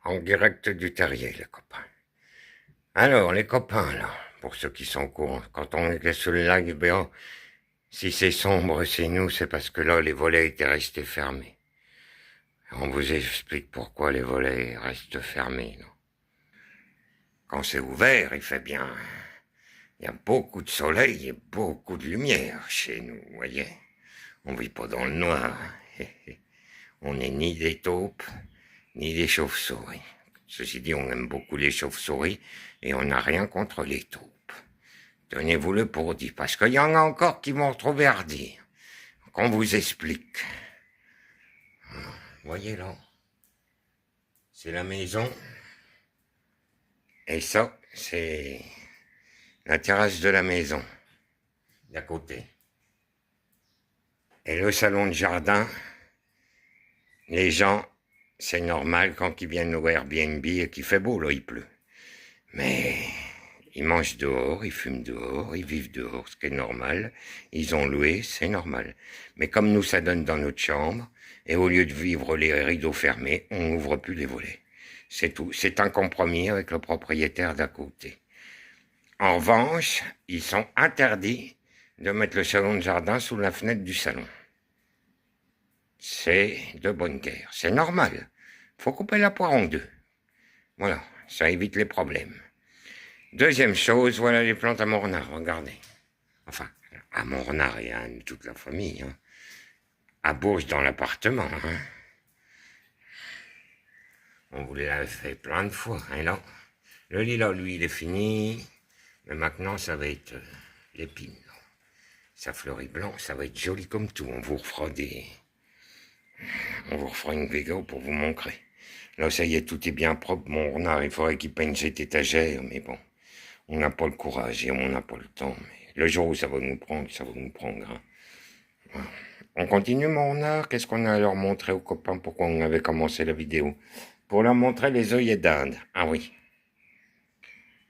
En direct du terrier, les copains. Alors, les copains, là, pour ceux qui sont au courant, quand on était sur le live BA, si c'est sombre, c'est nous, c'est parce que là, les volets étaient restés fermés. On vous explique pourquoi les volets restent fermés, non? Quand c'est ouvert, il fait bien. Il y a beaucoup de soleil et beaucoup de lumière chez nous, vous voyez. On vit pas dans le noir. On n'est ni des taupes, ni des chauves-souris. Ceci dit, on aime beaucoup les chauves-souris et on n'a rien contre les taupes. Tenez-vous-le pour dit, parce qu'il y en a encore qui vont retrouver à redire. Qu'on vous explique. Voyez là, c'est la maison. Et ça, c'est la terrasse de la maison, d'à côté. Et le salon de jardin, les gens, c'est normal quand ils viennent au Airbnb et qu'il fait beau, là, il pleut. Mais ils mangent dehors, ils fument dehors, ils vivent dehors, ce qui est normal. Ils ont loué, c'est normal. Mais comme nous, ça donne dans notre chambre, et au lieu de vivre les rideaux fermés, on n'ouvre plus les volets. C'est tout. C'est un compromis avec le propriétaire d'à côté. En revanche, ils sont interdits de mettre le salon de jardin sous la fenêtre du salon. C'est de bonne guerre. C'est normal. Faut couper la poire en deux. Voilà, ça évite les problèmes. Deuxième chose, voilà les plantes à Mornard, regardez. Enfin, à Mornard et à toute la famille. Hein. À Bourges dans l'appartement. Hein. On vous l'a fait plein de fois. Hein, là. Le lilas, lui, il est fini. Mais maintenant, ça va être l'épine. Ça fleurit blanc, ça va être joli comme tout. On vous refera une vidéo pour vous montrer. Là, ça y est, tout est bien propre. Mon renard, il faudrait qu'il peigne cette étagère, mais bon. On n'a pas le courage et on n'a pas le temps. Mais le jour où ça va nous prendre, ça va nous prendre. Hein. Voilà. On continue, mon renard. Qu'est-ce qu'on a à leur montrer aux copains? Pourquoi on avait commencé la vidéo? Pour leur montrer les œillets d'Inde. Ah oui.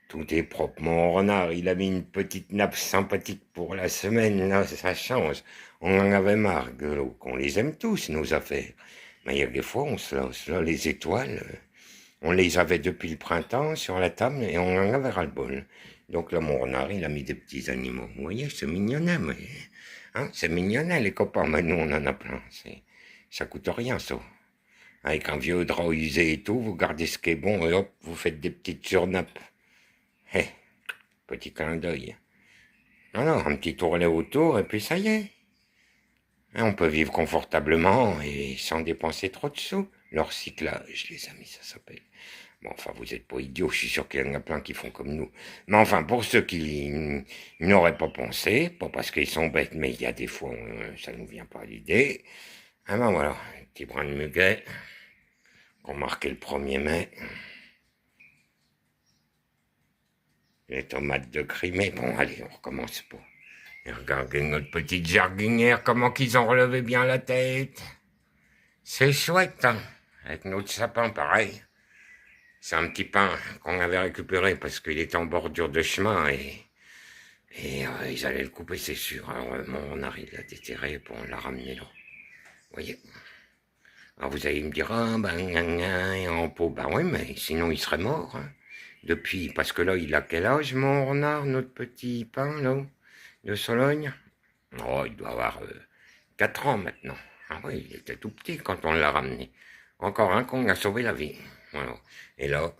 Tout est propre. Mon renard, il a mis une petite nappe sympathique pour la semaine. Là, ça change. On en avait marre, qu'on les aime tous, nos affaires. Mais il y a des fois, on se lance. Là, les étoiles, on les avait depuis le printemps sur la table et on en avait ras-le-bol. Donc là, mon renard, il a mis des petits animaux. Vous voyez, c'est mignonnet, mais... Hein, c'est mignonnet, les copains. Mais nous, on en a plein. Ça coûte rien, ça. Avec un vieux drap usé et tout, vous gardez ce qui est bon et hop, vous faites des petites surnappes. Hé, petit clin d'œil. Alors, un petit tournet autour et puis ça y est. On peut vivre confortablement et sans dépenser trop de sous. Le recyclage, les amis, ça s'appelle. Bon, enfin, vous n'êtes pas idiots, je suis sûr qu'il y en a plein qui font comme nous. Mais enfin, pour ceux qui n'auraient pas pensé, pas parce qu'ils sont bêtes, mais il y a des fois, ça ne nous vient pas à l'idée. Ah ben voilà, un petit brin de muguet, qu'on marquait le 1er mai. Les tomates de Crimée. Bon, allez, on recommence pas. Et regardez notre petite jardinière, comment qu'ils ont relevé bien la tête. C'est chouette, hein, avec notre sapin, pareil. C'est un petit pain qu'on avait récupéré parce qu'il était en bordure de chemin et ils allaient le couper, c'est sûr. Alors, mon renard, il l'a déterré pour la ramener là. Vous voyez? Alors, vous allez me dire, ah, ben, en pot. Ben oui, mais sinon, il serait mort, hein. Depuis, parce que là, il a quel âge, mon renard, notre petit pain, là, de Sologne? Oh, il doit avoir 4 ans maintenant. Ah oui, il était tout petit quand on l'a ramené. Encore un qu'on a sauvé la vie. Voilà. Et là,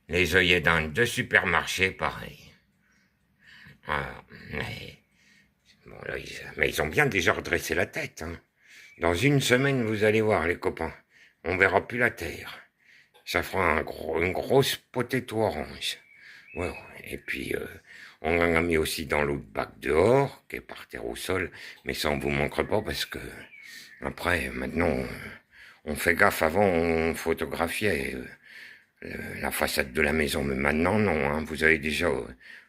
les œillets d'Inde de supermarché, pareil. Ah, mais, bon, là, ils ont bien déjà redressé la tête. Hein. Dans une semaine, vous allez voir, les copains, on verra plus la terre. Ça fera une grosse potato orange. Voilà. Et puis, on en a mis aussi dans l'autre bac dehors, qui est par terre au sol, mais ça, on vous manquera pas parce que, après, maintenant, on fait gaffe. Avant, on photographiait la façade de la maison, mais maintenant, non. Hein, vous avez déjà,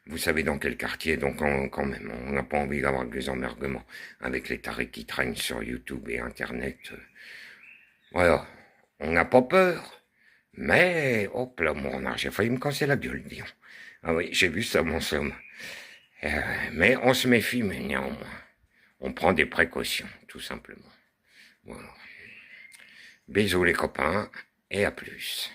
vous savez dans quel quartier, donc quand même, on n'a pas envie d'avoir des emmergements avec les tarés qui traînent sur YouTube et Internet. Voilà. On n'a pas peur. Mais, hop là, mon renard, j'ai failli me casser la gueule, disons. Ah oui, j'ai vu ça, mon somme. Mais on se méfie, mais néanmoins. On prend des précautions, tout simplement. Voilà. Bisous les copains, et à plus.